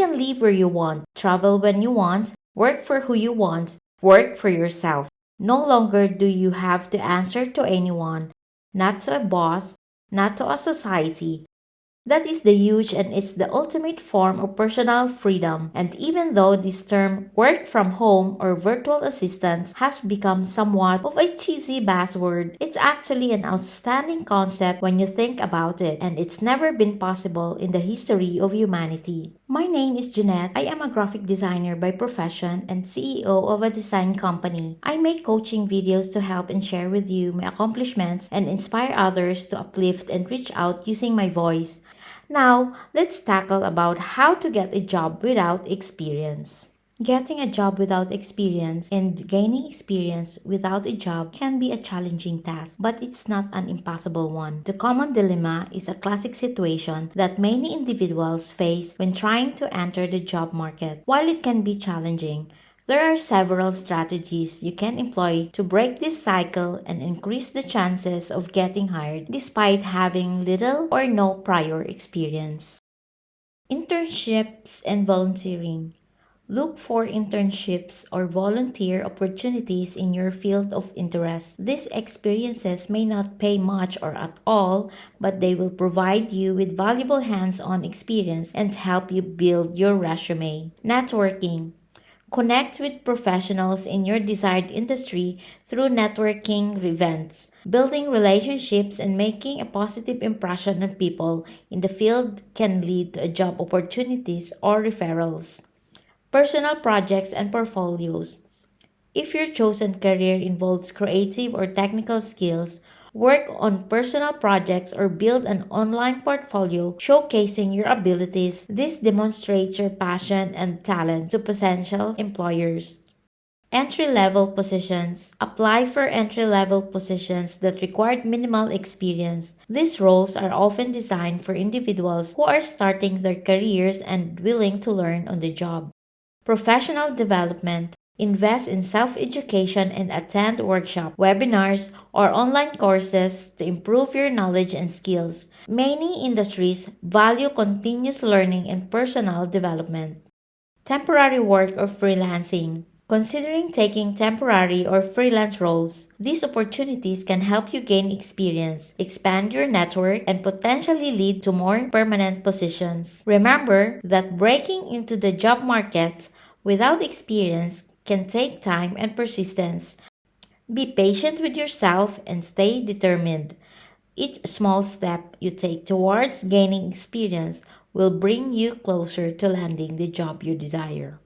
can live where you want, travel when you want, work for who you want, work for yourself. No longer do you have to answer to anyone, not to a boss, not to a society. That is the huge and is the ultimate form of personal freedom. And even though this term work from home or virtual assistants has become somewhat of a cheesy buzzword, it's actually an outstanding concept when you think about it, and it's never been possible in the history of humanity. My name is Jeanette. I am a graphic designer by profession and CEO of a design company. I make coaching videos to help and share with you my accomplishments and inspire others to uplift and reach out using my voice. Now, let's tackle about how to get a job without experience. Getting a job without experience and gaining experience without a job can be a challenging task, but it's not an impossible one. The common dilemma is a classic situation that many individuals face when trying to enter the job market. While it can be challenging, there are several strategies you can employ to break this cycle and increase the chances of getting hired despite having little or no prior experience. Internships and volunteering. Look for internships or volunteer opportunities in your field of interest. These experiences may not pay much or at all, but they will provide you with valuable hands-on experience and help you build your resume. Networking. Connect with professionals in your desired industry through networking events. Building relationships and making a positive impression on people in the field can lead to job opportunities or referrals. Personal projects and portfolios. If your chosen career involves creative or technical skills, work on personal projects or build an online portfolio showcasing your abilities. This demonstrates your passion and talent to potential employers. Entry-level positions. Apply for entry-level positions that require minimal experience. These roles are often designed for individuals who are starting their careers and willing to learn on the job. Professional development. Invest in self-education and attend workshops, webinars, or online courses to improve your knowledge and skills. Many industries value continuous learning and personal development. Temporary work or freelancing. Considering taking temporary or freelance roles, these opportunities can help you gain experience, expand your network, and potentially lead to more permanent positions. Remember that breaking into the job market without experience can take time and persistence. Be patient with yourself and stay determined. Each small step you take towards gaining experience will bring you closer to landing the job you desire.